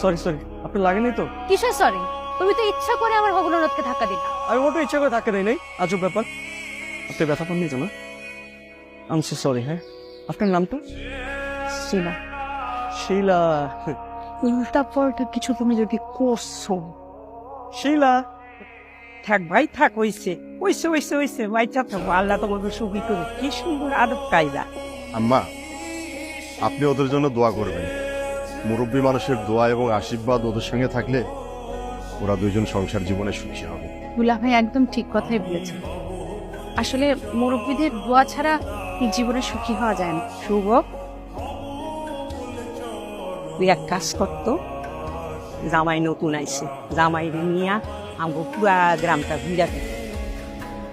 Sorry sorry, আপনার লাগেনি তো? কিসের সরি? তুমি তো ইচ্ছা করে আমার ভগ্নরথকে ধাক্কা দিলা। আমি মোটেও ইচ্ছা করে ধাক্কা দেয় নাই, আজব ব্যাপার। আপনি ব্যথা পাননি তো না? আমি সো সরি। হ্যাঁ, আপনার নামটা? শিলা, শিলা। উল্টা পাল্টা কিছু তুমি যদি করছো। শিলা, থাক ভাই থাক, হইছে হইছে হইছে হইছে, বাচ্চা থাকবো, আল্লাহ তোমাকে সুখী করে। কি সুন্দর আদব কায়দা। আম্মা, আপনি ওদের জন্য দোয়া করবেন। মুরব্বী মানুষের দোয়া এবং আশীর্বাদ ওদের সঙ্গে থাকলে ওরা দুইজন সংসার জীবনে সুখী হবে। দুলা ভাই একদম ঠিক কথাই বলেছেন। আসলে মুরব্বীদের দোয়া ছাড়া জীবনে সুখী হওয়া যায় না। শুভ, তুই এক কাজ করতো, জামাই নতুন আইছে, জামাই নিয়া আমগো পুরা গ্রামটা ঘুরে দেখ।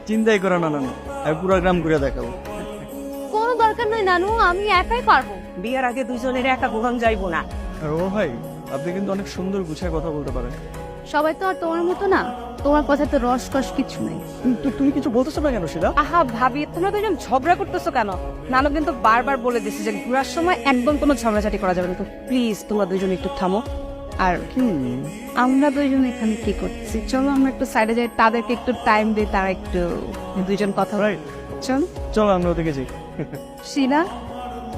চিন্তাই করে না নানু, আমি পুরো গ্রাম ঘুরে দেখাবো। কোনো দরকার নয় নানু, আমি একাই পারবো। বিয়ের আগে দুজনের একা ঘুরন যাইবো না। আর ও ভাই, আপনি কিন্তু অনেক সুন্দর গুছায় কথা বলতে পারেন। সবাই তো আর তোমার মতো না, তোমার কথা তো রস কস কিছু নাই। কিন্তু তুমি কিছু বলতেছো না কেন শিলা? আহা ভাবি, তোমরা দুজন ঝগড়া করতেছো কেন? নানু কিন্তু বারবার বলে দিচ্ছে যে ঘোরার সময় একদম কোনো ঝগড়াঝাটি করা যাবে না। তো প্লিজ তোমরা দুজন একটু থামো। আর আমরা দুইজন এখানে কি করছি, চলো আমরা একটু সাইডে যাই, তাদেরকে একটু টাইম দিই, তারা একটু দুইজন কথা বলে। রাইট, চল। চলো আমরা ওদিকে যাই। শিলা,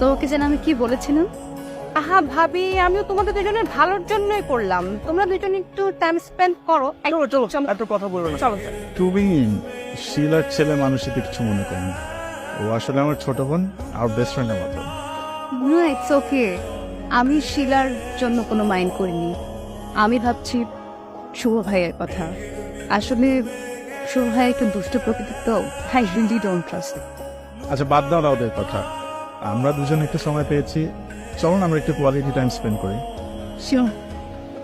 তোমাকে যেন আমি কি বলেছিলাম? আহা ভাবি, আমিও তোমাদের দুজনের ভালোর জন্যই করলাম, তোমরা দুজন একটু টাইম স্পেন্ড করো। চলো চলো, এত কথা বলবো না। চলো। তুমি শিলার ছেলে মানুষের কিছু মনে করেন না। ও আসলে আমার ছোট বোন আর বেস্ট ফ্রেন্ডের মতো। No, it's okay. আমি শিলার জন্য কোনো মাইন্ড করিনি। আমি ভাবছি শুভ ভাইয়ের কথা। আসলে শুভ ভাই একটু দুষ্ট প্রকৃতির, তো আই রিয়েলি ডোন্ট ট্রাস্ট। আচ্ছা বাদ দাও না ওদের কথা, আমরা দুজন একটু সময় পেয়েছি, চলুন আমরা একটু কোয়ালিটি টাইম স্পেন্ড করি। শিওর।